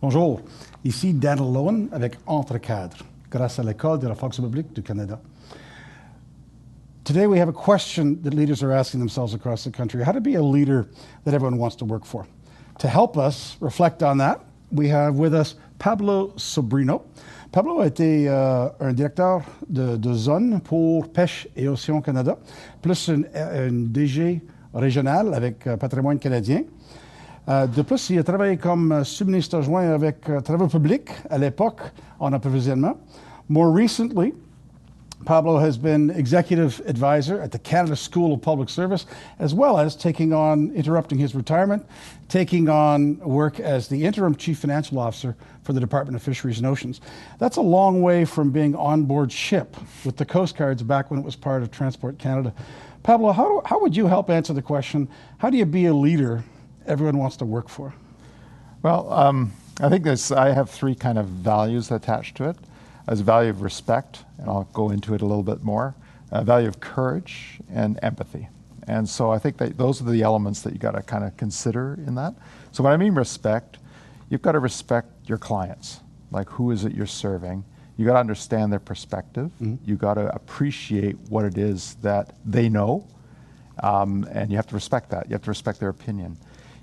Bonjour, ici Daniel Lowen avec Entre Cadres, grâce à l'École de la fonction publique du Canada. Today we have a question that leaders are asking themselves across the country: how to be a leader that everyone wants to work for. To help us reflect on that, we have with us Pablo Sobrino. Pablo a été un directeur de zone pour Pêche et Océan Canada, plus une DG régionale avec Patrimoine canadien. De plus, il a travaillé comme sous-ministre adjoint avec Travaux publics à l'époque en approvisionnement. More recently, Pablo has been executive advisor at the Canada School of Public Service, as well as interrupting his retirement, taking on work as the interim chief financial officer for the Department of Fisheries and Oceans. That's a long way from being on board ship with the Coast Guards back when it was part of Transport Canada. Pablo, how would you help answer the question, how do you be a leader everyone wants to work for? Well, I think I have three kind of values attached to it. As a value of respect, and I'll go into it a little bit more, a value of courage and empathy. And so I think that those are the elements that you got to kind of consider in that. So when I mean respect, you've got to respect your clients. Like, who is it you're serving? You got to understand their perspective. Mm-hmm. You got to appreciate what it is that they know, and you have to respect that. You have to respect their opinion.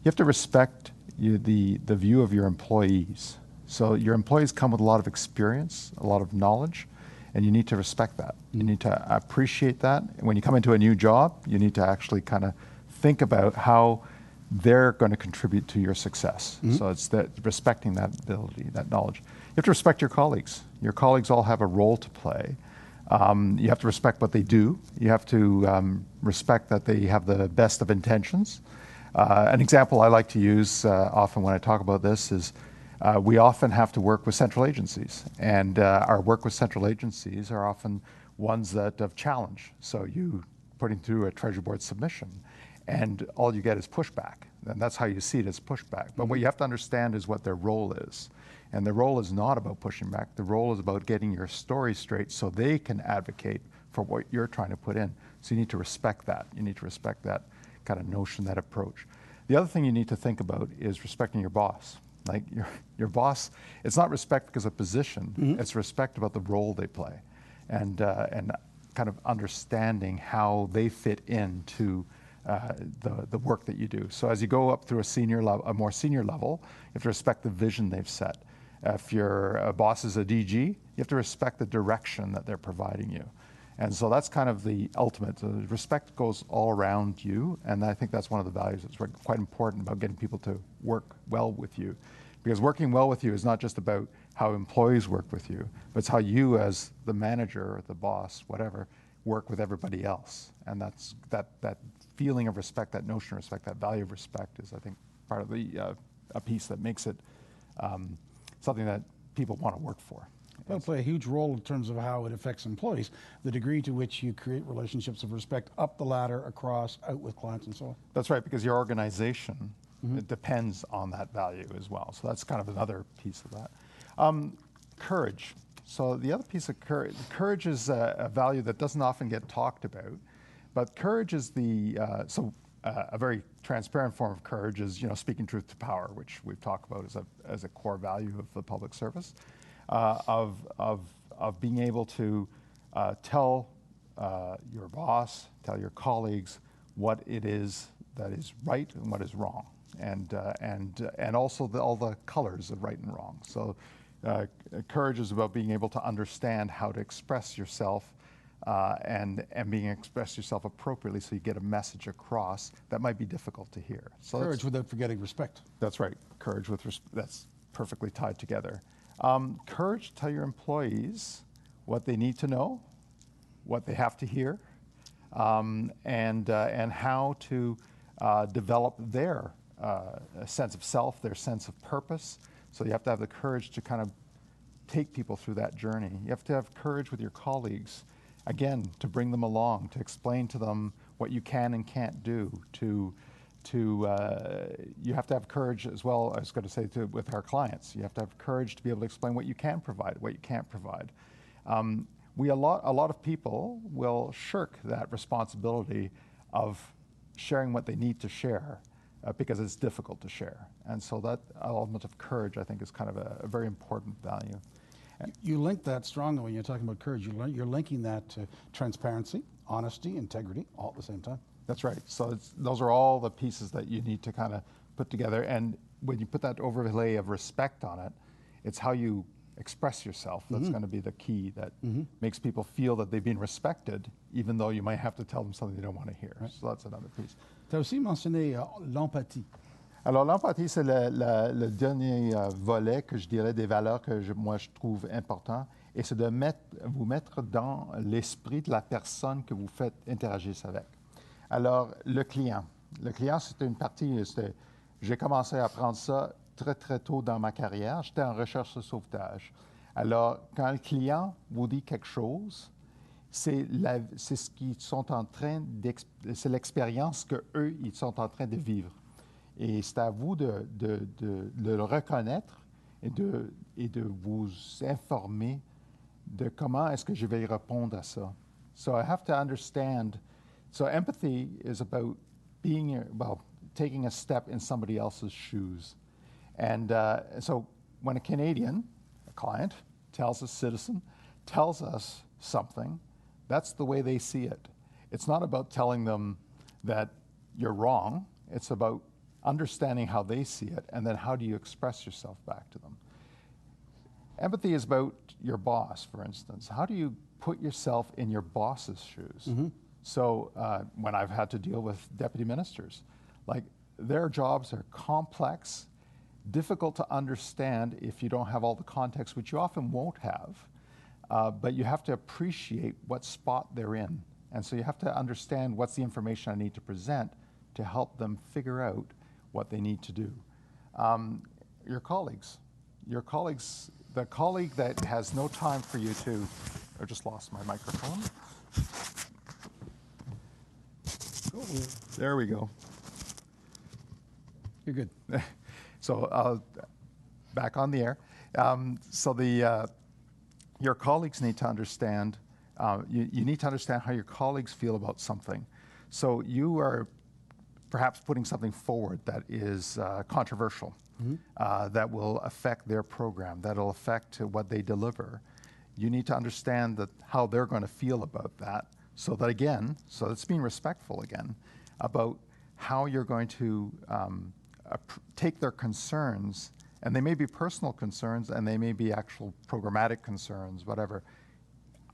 You have to respect the view of your employees. So your employees come with a lot of experience, a lot of knowledge, and you need to respect that. You need to appreciate that. When you come into a new job, you need to actually kind of think about how they're going to contribute to your success. Mm-hmm. So it's respecting that ability, that knowledge. You have to respect your colleagues. Your colleagues all have a role to play. You have to respect what they do. You have to respect that they have the best of intentions. An example I like to use often when I talk about this is we often have to work with central agencies, and our work with central agencies are often ones that have challenge. So you putting through a Treasury Board submission, and all you get is pushback, and that's how you see it, as pushback. But what you have to understand is what their role is, and their role is not about pushing back. The role is about getting your story straight so they can advocate for what you're trying to put in. So you need to respect that. You need to respect that kind of notion, that approach. The other thing you need to think about is respecting your boss. Like your boss, it's not respect because of position, mm-hmm. It's respect about the role they play, and kind of understanding how they fit into the work that you do. So as you go up through a more senior level, you have to respect the vision they've set. If your boss is a DG, you have to respect the direction that they're providing you. And so that's kind of the ultimate. Respect goes all around you, and I think that's one of the values that's quite important about getting people to work well with you. Because working well with you is not just about how employees work with you, but it's how you as the manager or the boss, whatever, work with everybody else. And that's that feeling of respect, that notion of respect, that value of respect is, I think, part of a piece that makes it something that people want to work for. That'll play a huge role in terms of how it affects employees, the degree to which you create relationships of respect up the ladder, across, out with clients and so on. That's right, because your organization, mm-hmm. It depends on that value as well. So that's kind of another piece of that. Courage. So the other piece of courage is a value that doesn't often get talked about, but courage is a very transparent form of courage is, speaking truth to power, which we've talked about as a core value of the public service. Of being able to tell your boss, tell your colleagues what it is that is right and what is wrong, and also all the colors of right and wrong. So courage is about being able to understand how to express yourself and express yourself appropriately, so you get a message across that might be difficult to hear. So courage without forgetting respect. That's right. Courage with respect. That's perfectly tied together. Courage to tell your employees what they need to know, what they have to hear, and how to develop their sense of self, their sense of purpose. So you have to have the courage to kind of take people through that journey. You have to have courage with your colleagues, again, to bring them along, to explain to them what you can and can't do, you have to have courage as well, I was going to say, with our clients. You have to have courage to be able to explain what you can provide, what you can't provide. A lot of people will shirk that responsibility of sharing what they need to share because it's difficult to share. And so that element of courage, I think, is kind of a very important value. You link that strongly when you're talking about courage. You're linking that to transparency, honesty, integrity, all at the same time. That's right. So those are all the pieces that you need to kind of put together. And when you put that overlay of respect on it, it's how you express yourself that's going to be the key that makes people feel that they've been respected, even though you might have to tell them something they don't want to hear. Right. So that's another piece. Tu as aussi mentionné l'empathie. Alors, l'empathie, c'est le dernier volet que je dirais des valeurs que moi je trouve important, et c'est de vous mettre dans l'esprit de la personne que vous faites interagir avec. Alors, le client. Le client, c'est une partie, j'ai commencé à apprendre ça très, très tôt dans ma carrière. J'étais en recherche de sauvetage. Alors, quand le client vous dit quelque chose, c'est ce qu'ils sont en train c'est l'expérience qu'eux, ils sont en train de vivre. Et c'est à vous de le reconnaître et de vous informer de comment est-ce que je vais répondre à ça. So I have to understand. So empathy is about taking a step in somebody else's shoes. And so when a Canadian, a client, tells a citizen, tells us something, that's the way they see it. It's not about telling them that you're wrong. It's about understanding how they see it, and then how do you express yourself back to them. Empathy is about your boss, for instance. How do you put yourself in your boss's shoes? So when I've had to deal with deputy ministers, like their jobs are complex, difficult to understand if you don't have all the context, which you often won't have, but you have to appreciate what spot they're in. And so you have to understand what's the information I need to present to help them figure out what they need to do. Your colleagues, the colleague that has no time for you to, I just lost my microphone. There we go. You're good. So back on the air. Your colleagues need to understand, you need to understand how your colleagues feel about something. So you are perhaps putting something forward that is controversial, that will affect their program, that will affect what they deliver. You need to understand how they're going to feel about that, so it's being respectful again, about how you're going to take their concerns, and they may be personal concerns, and they may be actual programmatic concerns, whatever.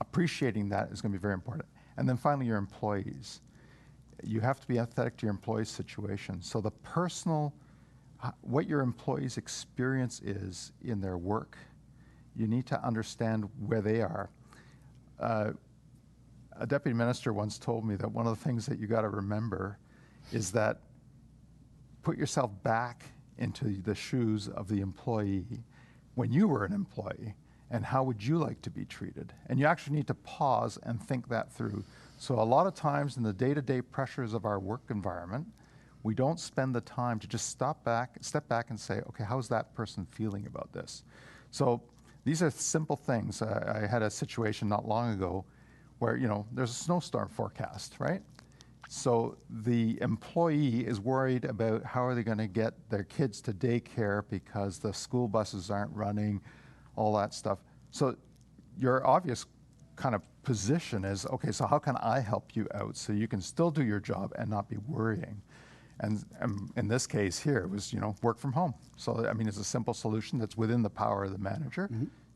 Appreciating that is going to be very important. And then finally, your employees. You have to be empathetic to your employees' situation. So the what your employees' experience is in their work, you need to understand where they are. A deputy minister once told me that one of the things that you got to remember is that put yourself back into the shoes of the employee when you were an employee, and how would you like to be treated? And you actually need to pause and think that through. So a lot of times in the day-to-day pressures of our work environment, we don't spend the time to just step back and say, okay, how's that person feeling about this? So these are simple things. I had a situation not long ago where, there's a snowstorm forecast, right? So the employee is worried about how are they going to get their kids to daycare because the school buses aren't running, all that stuff. So your obvious kind of position is, okay, so how can I help you out so you can still do your job and not be worrying? And in this case here, it was, work from home. So, it's a simple solution that's within the power of the manager.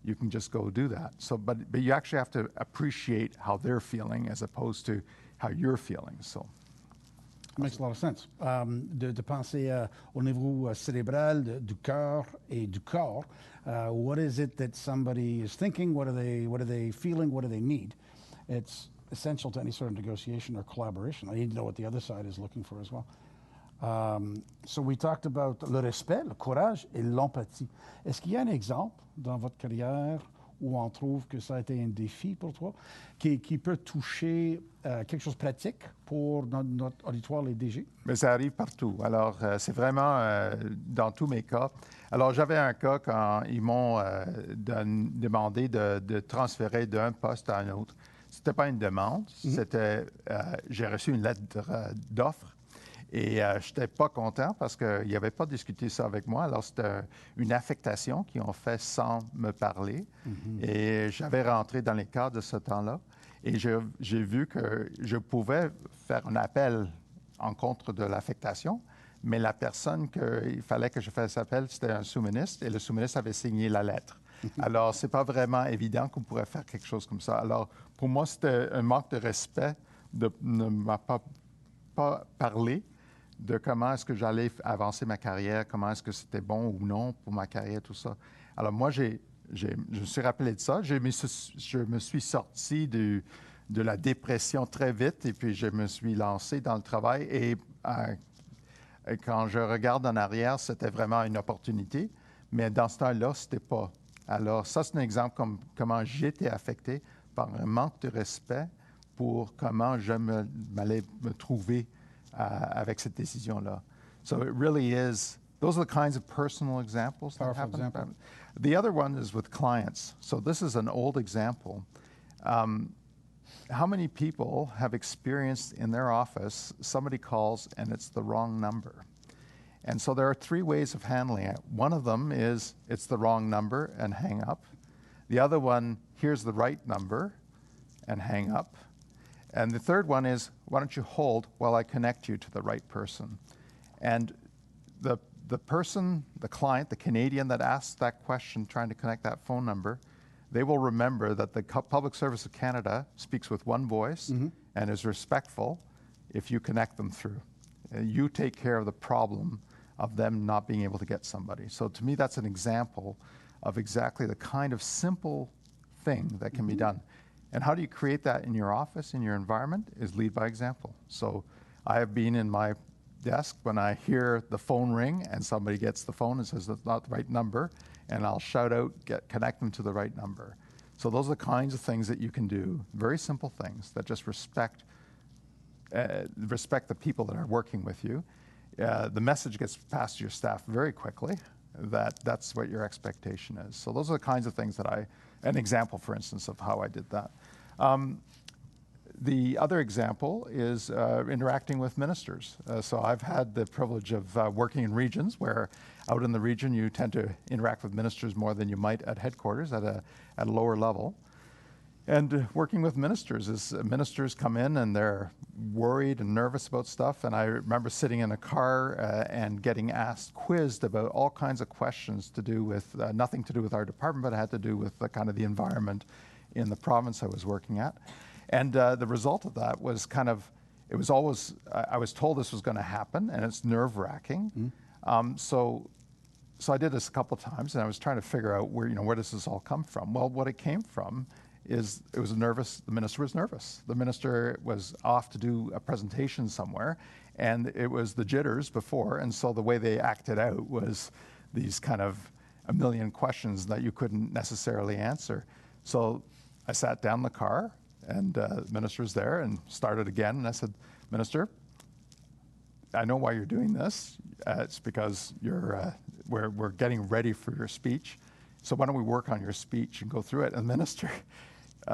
You can just go do that. So, but you actually have to appreciate how they're feeling as opposed to how you're feeling. So. Makes a lot of sense. De penser au niveau cérébral, du cœur et du corps. What is it that somebody is thinking? What are they feeling? What do they need? It's essential to any sort of negotiation or collaboration. I need to know what the other side is looking for as well. So we talked about le respect, le courage et l'empathie. Est-ce qu'il y a un exemple dans votre carrière où on trouve que ça a été un défi pour toi, qui peut toucher quelque chose de pratique pour notre auditoire, les DG? Mais ça arrive partout. Alors, c'est vraiment dans tous mes cas. Alors, j'avais un cas quand ils m'ont demandé de transférer d'un poste à un autre. C'était pas une demande, c'était j'ai reçu une lettre d'offre. Et je n'étais pas content parce qu'ils n'avaient pas discuté ça avec moi. Alors, c'était une affectation qu'ils ont fait sans me parler. Et j'avais rentré dans les cadres de ce temps-là. Et j'ai vu que je pouvais faire un appel en contre de l'affectation, mais la personne qu'il fallait que je fasse appel, c'était un sous-ministre, et le sous-ministre avait signé la lettre. Alors, c'est pas vraiment évident qu'on pourrait faire quelque chose comme ça. Alors, pour moi, c'était un manque de respect de ne m'a pas parlé de comment est-ce que j'allais avancer ma carrière, comment est-ce que c'était bon ou non pour ma carrière, tout ça. Alors moi, je me suis rappelé de ça. Je me suis sorti de la dépression très vite et puis je me suis lancé dans le travail. Et quand je regarde en arrière, c'était vraiment une opportunité. Mais dans ce temps-là, c'était pas. Alors ça, c'est un exemple comme comment j'étais affecté par un manque de respect pour comment je m'allais me trouver avec cette décision-là. So it really is, those are the kinds of personal examples that Powerful happen. example. The other one is with clients. So this is an old example. How many people have experienced in their office somebody calls and it's the wrong number? And so there are three ways of handling it. One of them is it's the wrong number and hang up. The other one, here's the right number and hang up. And the third one is, why don't you hold while I connect you to the right person? And the person, the client, the Canadian that asked that question, trying to connect that phone number, they will remember that the Public Service of Canada speaks with one voice and is respectful if you connect them through. You take care of the problem of them not being able to get somebody. So to me, that's an example of exactly the kind of simple thing that can be done. And how do you create that in your office, in your environment, is lead by example. So I have been in my desk when I hear the phone ring and somebody gets the phone and says that's not the right number, and I'll shout out, connect them to the right number. So those are the kinds of things that you can do, very simple things that just respect the people that are working with you. The message gets passed to your staff very quickly. That's what your expectation is. So those are the kinds of things that an example, for instance, of how I did that. The other example is interacting with ministers. So I've had the privilege of working in regions where out in the region you tend to interact with ministers more than you might at headquarters at a lower level. And working with ministers is ministers come in and they're worried and nervous about stuff. And I remember sitting in a car and getting quizzed about all kinds of questions to do with nothing to do with our department, but it had to do with the kind of the environment in the province I was working at. And the result of that was it was always, I was told this was going to happen, and it's nerve-wracking. So I did this a couple of times, and I was trying to figure out where does this all come from? Well, what it came from is the minister was nervous. The minister was off to do a presentation somewhere, and it was the jitters before, and so the way they acted out was these kind of a million questions that you couldn't necessarily answer. So I sat down in the car, and the minister was there and started again, and I said, Minister, I know why you're doing this. It's because we're getting ready for your speech. So why don't we work on your speech and go through it? And the minister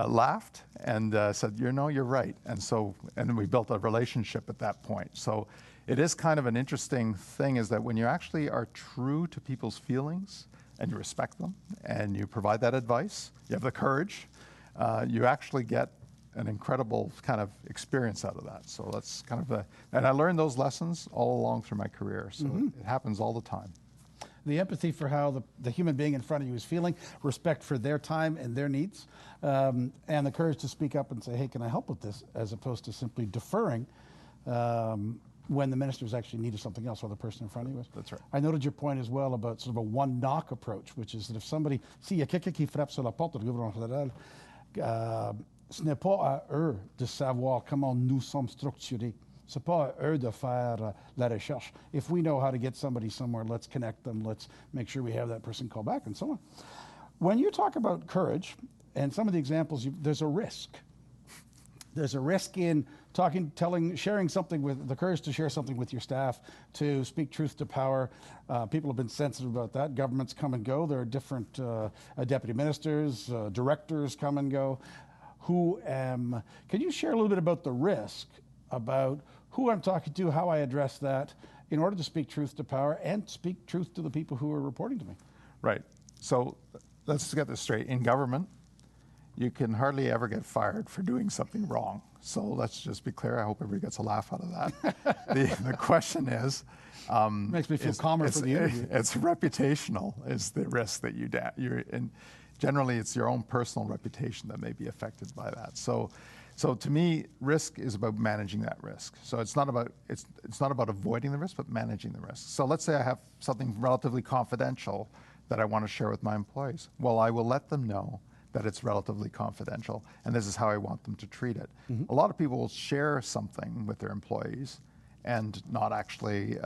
laughed and said, you're right. And we built a relationship at that point. So it is kind of an interesting thing is that when you actually are true to people's feelings and you respect them and you provide that advice, you have the courage, you actually get an incredible kind of experience out of that. So that's kind of and I learned those lessons all along through my career. So it happens all the time. The empathy for how the human being in front of you is feeling, respect for their time and their needs, and the courage to speak up and say, hey, can I help with this, as opposed to simply deferring when the ministers actually needed something else or the person in front of you was. That's right. I noted your point as well about sort of a one-knock approach, which is that if somebody, s'il y a quelqu'un qui frappe sur la porte du gouvernement fédéral, ce n'est pas à eux de savoir comment nous sommes structurés. C'est pas à eux de faire la recherche. If we know how to get somebody somewhere, let's connect them. Let's make sure we have that person call back and so on. When you talk about courage and some of the examples, there's a risk. There's a risk in sharing something with the courage to share something with your staff, to speak truth to power. People have been sensitive about that. Governments come and go. There are different deputy ministers, directors come and go. Can you share a little bit about the risk, about who I'm talking to, how I address that in order to speak truth to power and speak truth to the people who are reporting to me. Right. So let's get this straight. In government, you can hardly ever get fired for doing something wrong. So let's just be clear. I hope everybody gets a laugh out of that. The question is, Makes me feel calmer for the interview. It's reputational is the risk that you're in. Generally, it's your own personal reputation that may be affected by that. So to me, risk is about managing that risk. So it's not about avoiding the risk, but managing the risk. So let's say I have something relatively confidential that I want to share with my employees. Well, I will let them know that it's relatively confidential, and this is how I want them to treat it. Mm-hmm. A lot of people will share something with their employees and not actually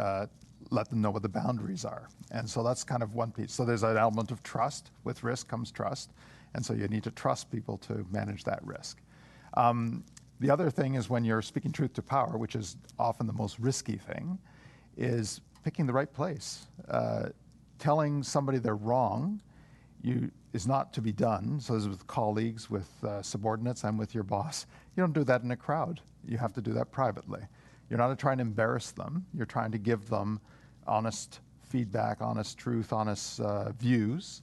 let them know what the boundaries are. And so that's kind of one piece. So there's an element of trust. With risk comes trust. And so you need to trust people to manage that risk. The other thing is when you're speaking truth to power, which is often the most risky thing, is picking the right place. Telling somebody they're wrong is not to be done. So this is with colleagues, with subordinates, and with your boss. You don't do that in a crowd. You have to do that privately. You're not trying to embarrass them. You're trying to give them honest feedback, honest truth, honest views.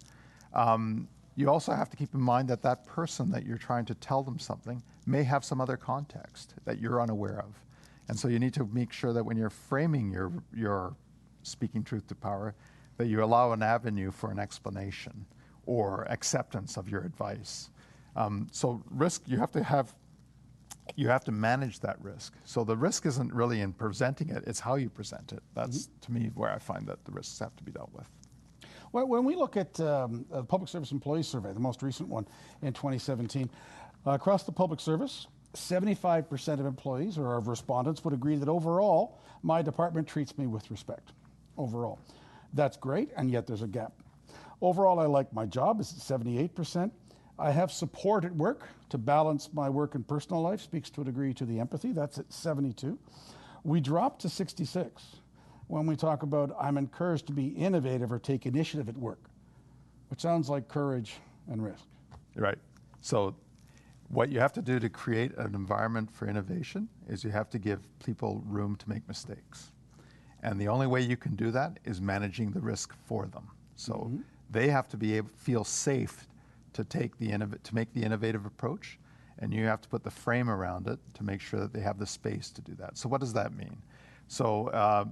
You also have to keep in mind that that person that you're trying to tell them something may have some other context that you're unaware of. And so you need to make sure that when you're framing your speaking truth to power, that you allow an avenue for an explanation or acceptance of your advice. So risk, you have to manage that risk. So the risk isn't really in presenting it, it's how you present it. That's, to me, where I find that the risks have to be dealt with. Well, when we look at the Public Service Employee Survey, the most recent one in 2017, across the public service, 75% of employees or of respondents would agree that overall, my department treats me with respect. Overall. That's great, and yet there's a gap. Overall, I like my job, is at 78%. I have support at work to balance my work and personal life, speaks to a degree to the empathy, that's at 72. We dropped to 66 when we talk about I'm encouraged to be innovative or take initiative at work, which sounds like courage and risk. Right. So what you have to do to create an environment for innovation is you have to give people room to make mistakes. And the only way you can do that is managing the risk for them. So they have to feel safe to make the innovative approach, and you have to put the frame around it to make sure that they have the space to do that. So what does that mean? So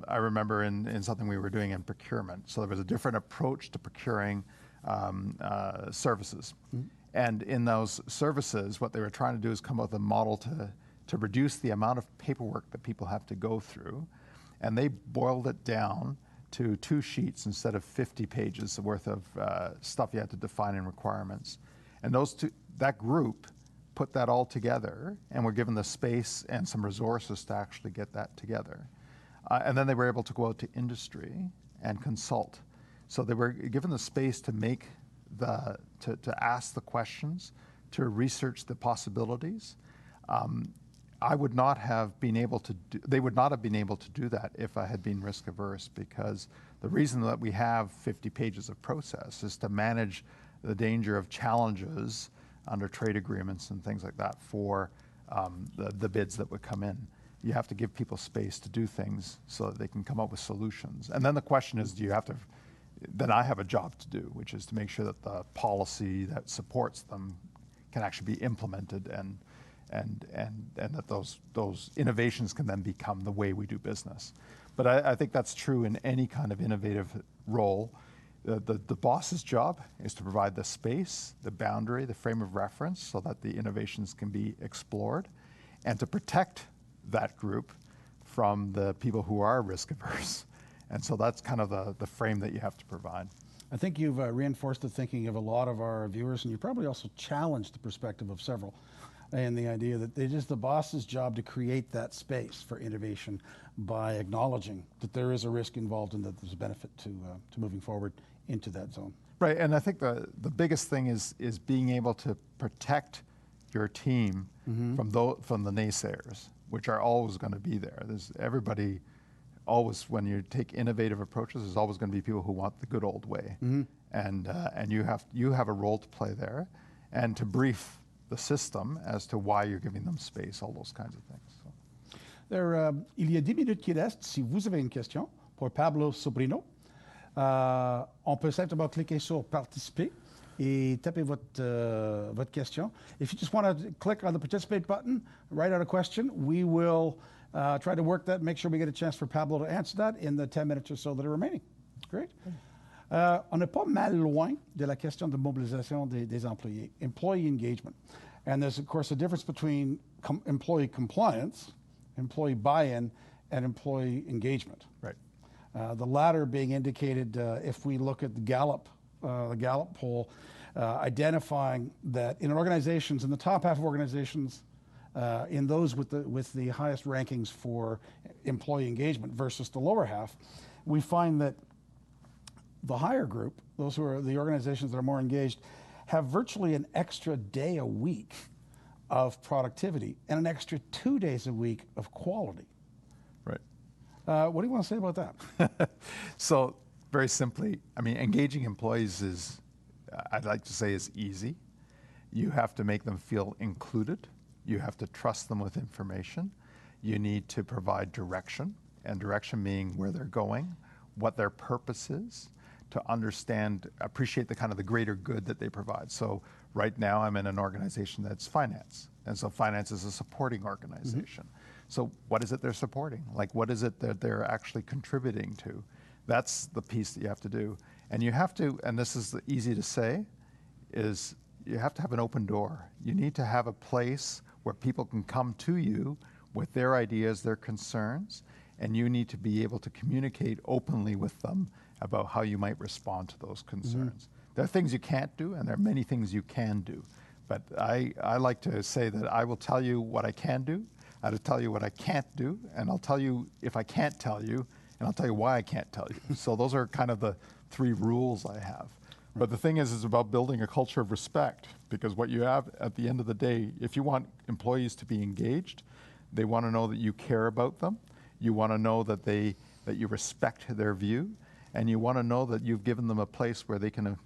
I remember in something we were doing in procurement, so there was a different approach to procuring services. And in those services, what they were trying to do is come up with a model to reduce the amount of paperwork that people have to go through. And they boiled it down to 2 sheets instead of 50 pages worth of stuff you had to define in requirements. And that group put that all together and were given the space and some resources to actually get that together. And then they were able to go out to industry and consult. So they were given the space to to ask the questions, to research the possibilities. They would not have been able to do that if I had been risk averse, because the reason that we have 50 pages of process is to manage the danger of challenges under trade agreements and things like that for the bids that would come in. You have to give people space to do things so that they can come up with solutions. And then the question is, then I have a job to do, which is to make sure that the policy that supports them can actually be implemented and that those innovations can then become the way we do business. But I think that's true in any kind of innovative role. The boss's job is to provide the space, the boundary, the frame of reference so that the innovations can be explored, and to protect that group from the people who are risk averse. And so that's kind of the frame that you have to provide. I think you've reinforced the thinking of a lot of our viewers, and you probably also challenged the perspective of several. And the idea that it is the boss's job to create that space for innovation by acknowledging that there is a risk involved and that there's a benefit to moving forward into that zone. Right, and I think the biggest thing is being able to protect your team from the naysayers, which are always going to be there. Everybody always, when you take innovative approaches, there's always going to be people who want the good old way, and you have a role to play there, and to brief the system as to why you're giving them space, all those kinds of things. So. Il y a 10 minutes qui restent. Si vous avez une question pour Pablo Sobrino, on peut simplement cliquer sur participer et taper votre question. If you just want to click on the participate button, write out a question, we will try to work that, make sure we get a chance for Pablo to answer that in the 10 minutes or so that are remaining. Great. On n'est pas mal loin de la question de mobilisation des employés, employee engagement. And there's, of course, a difference between employee compliance, employee buy-in, and employee engagement. Right. The latter being indicated if we look at the Gallup poll, identifying that in organizations, in the top half of organizations, in those with the highest rankings for employee engagement versus the lower half, we find that the higher group, those who are the organizations that are more engaged, have virtually an extra day a week of productivity and an extra 2 days a week of quality. Right. What do you want to say about that? So very simply, I mean, engaging employees is, I'd like to say, is easy. You have to make them feel included. You have to trust them with information. You need to provide direction, and direction meaning where they're going, what their purpose is, to understand, appreciate the kind of the greater good that they provide. So right now I'm in an organization that's finance. And so finance is a supporting organization. Mm-hmm. So what is it they're supporting? Like, what is it that they're actually contributing to? That's the piece that you have to do. And you have to, and this is easy to say, is you have to have an open door. You need to have a place where people can come to you with their ideas, their concerns, and you need to be able to communicate openly with them about how you might respond to those concerns. Mm-hmm. There are things you can't do, and there are many things you can do. But I like to say that I will tell you what I can do, I'll tell you what I can't do, and I'll tell you if I can't tell you, and I'll tell you why I can't tell you. So those are kind of the 3 rules I have. Right. But the thing is, it's about building a culture of respect, because what you have at the end of the day, if you want employees to be engaged, they want to know that you care about them. You want to know that you respect their view, and you want to know that you've given them a place where they can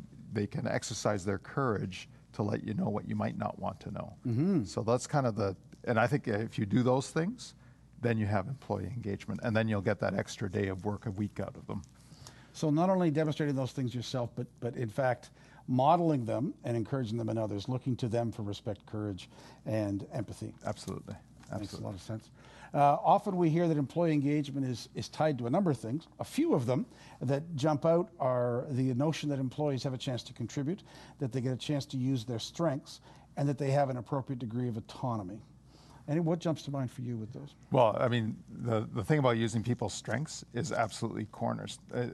exercise their courage to let you know what you might not want to know. Mm-hmm. So that's kind of and I think if you do those things, then you have employee engagement, and then you'll get that extra day of work a week out of them. So not only demonstrating those things yourself, but in fact, modeling them and encouraging them in others, looking to them for respect, courage, and empathy. Absolutely. Makes a lot of sense. Often we hear that employee engagement is tied to a number of things. A few of them that jump out are the notion that employees have a chance to contribute, that they get a chance to use their strengths, and that they have an appropriate degree of autonomy. And what jumps to mind for you with those? Well, I mean, the thing about using people's strengths is absolutely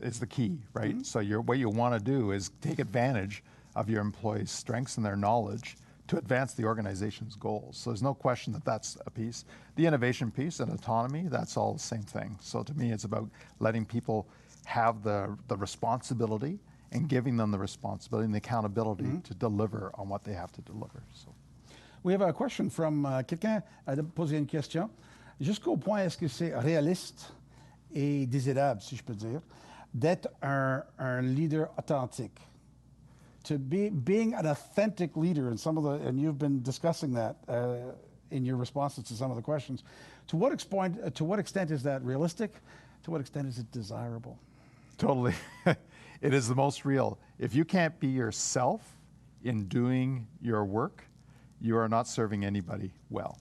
is the key, right? Mm-hmm. So what you want to do is take advantage of your employees' strengths and their knowledge to advance the organization's goals. So there's no question that that's a piece. The innovation piece and autonomy, that's all the same thing. So to me, it's about letting people have the responsibility and giving them the responsibility and the accountability mm-hmm. to deliver on what they have to deliver. So. We have a question from quelqu'un a posé une question. Jusqu'au point est-ce que c'est réaliste et désirable, si je peux dire, d'être un leader authentique? To being an authentic leader, and you've been discussing that in your responses to some of the questions. To what extent is that realistic? To what extent is it desirable? Totally, it is the most real. If you can't be yourself in doing your work, you are not serving anybody well.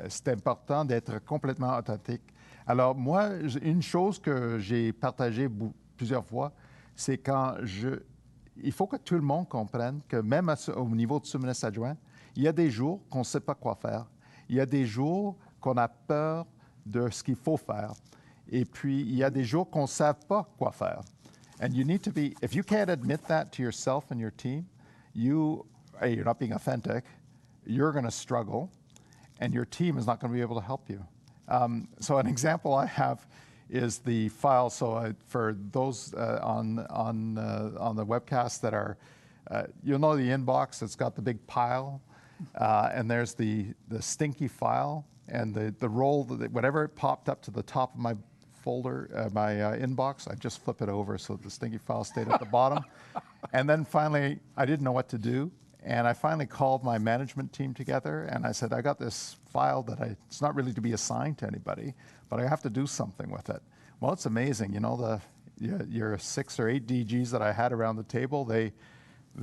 C'est important d'être complètement authentique. Alors moi, une chose que j'ai partagée plusieurs fois, c'est il faut que tout le monde comprenne que même au niveau de sous-ministre adjoint, il y a des jours qu'on ne sait pas quoi faire. Il y a des jours qu'on a peur de ce qu'il faut faire. Et puis, il y a des jours qu'on ne sait pas quoi faire. And you need to be, if you can't admit that to yourself and your team, you're not being authentic, you're going to struggle, and your team is not going to be able to help you. So an example I have is the file. So for those on the webcast that are, you'll know the inbox. It's got the big pile, and there's the stinky file, and the roll. Whatever it popped up to the top of my folder, my inbox, I just flip it over so the stinky file stayed at the bottom. And then finally, I didn't know what to do, And I finally called my management team together and I said, I got this file that it's not really to be assigned to anybody, but I have to do something with it. Well, it's amazing. You know, your 6 or 8 DGs that I had around the table, they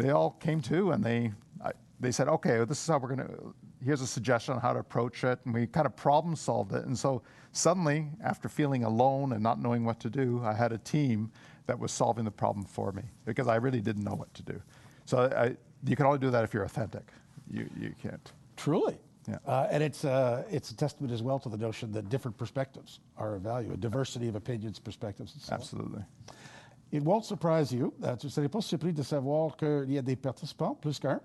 all came to and they said, okay, this is how we're going to, here's a suggestion on how to approach it. And we kind of problem solved it. And so suddenly, after feeling alone and not knowing what to do, I had a team that was solving the problem for me because I really didn't know what to do. So you can only do that if you're authentic. You can't. Truly. Yeah. And it's a testament as well to the notion that different perspectives are of value, a diversity of opinions, perspectives, and so on. Absolutely. It won't surprise you. Tu ne serais pas surpris de savoir qu'il y a des participants, plus qu'un,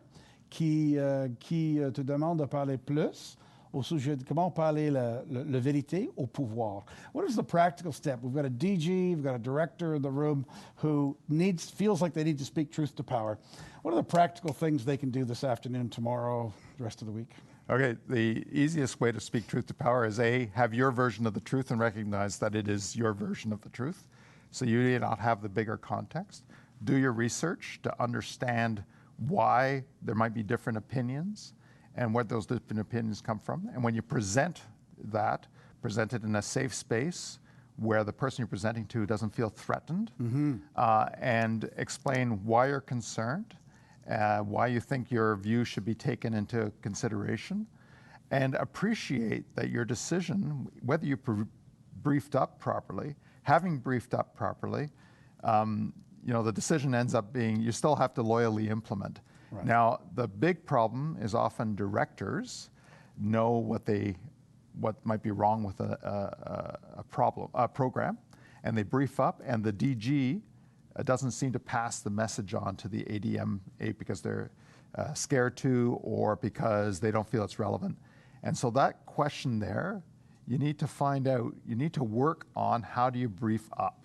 qui te demandent de parler plus au sujet de comment parler la vérité au pouvoir. What is the practical step? We've got a DG, we've got a director in the room who feels like they need to speak truth to power. What are the practical things they can do this afternoon, tomorrow, the rest of the week? Okay, the easiest way to speak truth to power is have your version of the truth and recognize that it is your version of the truth. So you need not have the bigger context. Do your research to understand why there might be different opinions and where those different opinions come from. And when you present it in a safe space where the person you're presenting to doesn't feel threatened, and explain why you're concerned, why you think your view should be taken into consideration, and appreciate that your decision, whether you briefed up properly, having briefed up properly, the decision ends up being you still have to loyally implement. Right. Now, the big problem is often directors know what might be wrong with a program, and they brief up, and the DG doesn't seem to pass the message on to the ADMA because they're scared to or because they don't feel it's relevant. And so that question there, you need to find out, you need to work on how do you brief up.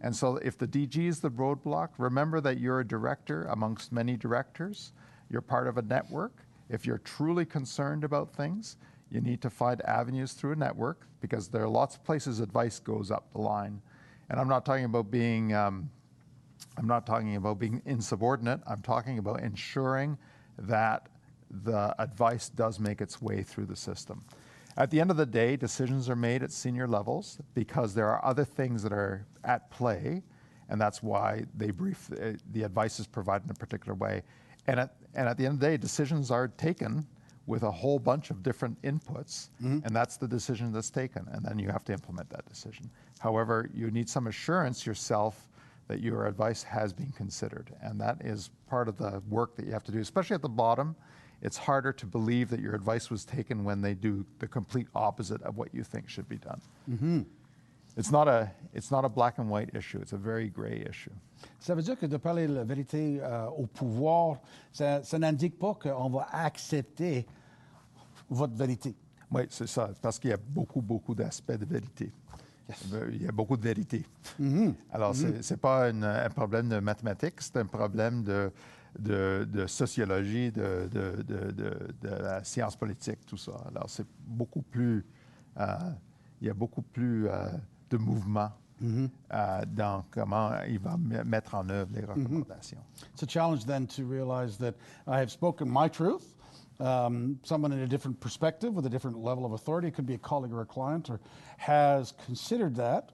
And so if the DG is the roadblock, remember that you're a director amongst many directors. You're part of a network. If you're truly concerned about things, you need to find avenues through a network because there are lots of places advice goes up the line. And I'm not talking about being insubordinate. I'm talking about ensuring that the advice does make its way through the system. At the end of the day, decisions are made at senior levels because there are other things that are at play, and that's why they brief, the advice is provided in a particular way. And at the end of the day, decisions are taken with a whole bunch of different inputs, and that's the decision that's taken, and then you have to implement that decision. However, you need some assurance yourself that your advice has been considered, and that is part of the work that you have to do, especially at the bottom. It's harder to believe that your advice was taken when they do the complete opposite of what you think should be done. It's not a black and white issue. It's a very gray issue. Ça veut dire que de parler la vérité au pouvoir, ça n'indique pas qu'on va accepter votre vérité. Oui, c'est ça. Parce qu'il y a beaucoup d'aspects de vérité. Yes. Il y a beaucoup de vérité. Alors, c'est pas un problème de mathématiques, c'est un problème de sociologie, de la science politique, tout ça. Alors, c'est beaucoup plus... il y a beaucoup plus de mouvement dans comment il va mettre en œuvre les recommandations. It's a challenge then to realize that I have spoken my truth. Someone in a different perspective with a different level of authority, it could be a colleague or a client, or has considered that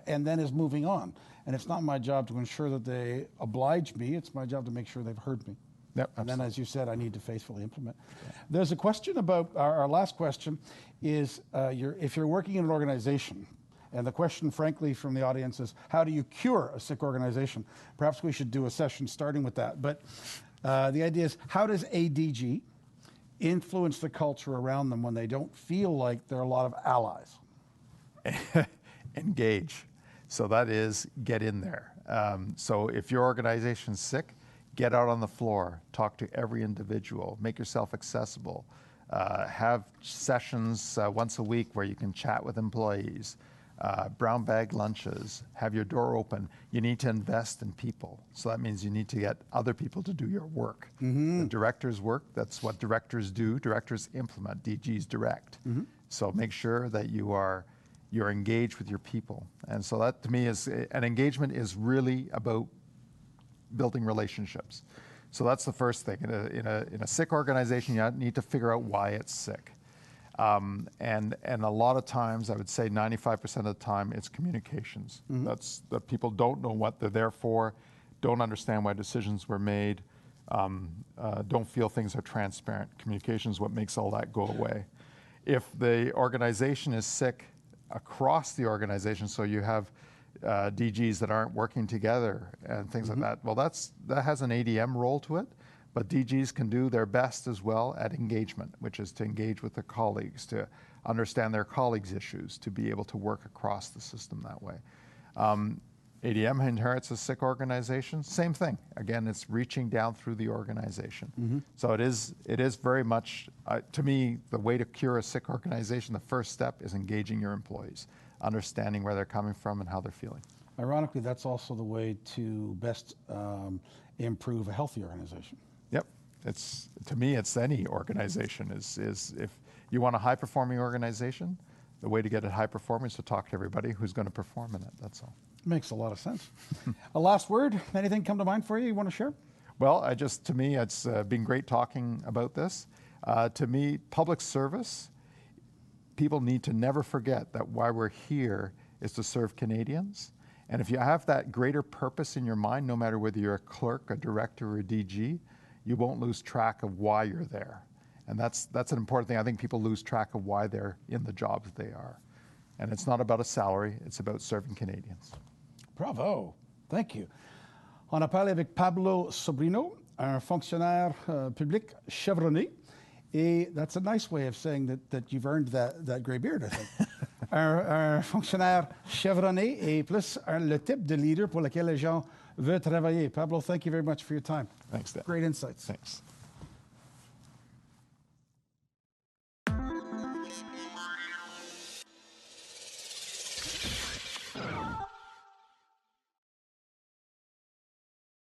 and then is moving on. And it's not my job to ensure that they oblige me. It's my job to make sure they've heard me. Yep, and then, as you said, I need to faithfully implement. Yeah. There's a question about, our last question is, if you're working in an organization, and the question, frankly, from the audience is, how do you cure a sick organization? Perhaps we should do a session starting with that. But the idea is, how does ADG influence the culture around them when they don't feel like there are a lot of allies? Engage. So that is, get in there. So if your organization's sick, get out on the floor, talk to every individual, make yourself accessible, have sessions once a week where you can chat with employees, brown bag lunches, have your door open. You need to invest in people. So that means you need to get other people to do your work. The directors work, that's what directors do. Directors implement, DGs direct. So make sure that you're engaged with your people. And so that to me is, an engagement is really about building relationships. So that's the first thing. In a sick organization, you need to figure out why it's sick. And a lot of times, I would say 95% of the time, it's communications. That's that people don't know what they're there for, don't understand why decisions were made, don't feel things are transparent. Communication is what makes all that go away. If the organization is sick across the organization, so you have DGs that aren't working together and things like that, well, that has an ADM role to it. But DGs can do their best as well at engagement, which is to engage with their colleagues, to understand their colleagues' issues, to be able to work across the system that way. ADM inherits a sick organization, same thing. Again, it's reaching down through the organization. So it is very much, to me, the way to cure a sick organization, the first step is engaging your employees, understanding where they're coming from and how they're feeling. Ironically, that's also the way to best improve a healthy organization. Yep. To me, it's any organization is if you want a high-performing organization, the way to get it high performing is to talk to everybody who's going to perform in it. That's all. Makes a lot of sense. A last word, anything come to mind for you want to share? Well, to me, it's been great talking about this. To me, public service, people need to never forget that why we're here is to serve Canadians. And if you have that greater purpose in your mind, no matter whether you're a clerk, a director, or a DG, you won't lose track of why you're there. And that's an important thing. I think people lose track of why they're in the jobs they are. And it's not about a salary, it's about serving Canadians. Bravo. Thank you. On a parlé avec Pablo Sobrino, un fonctionnaire public chevronné. Et that's a nice way of saying that you've earned that gray beard, I think. un fonctionnaire chevronné et plus le type de leader pour lequel les gens veulent travailler. Pablo, thank you very much for your time. Thanks, Dan. Great insights. Thanks.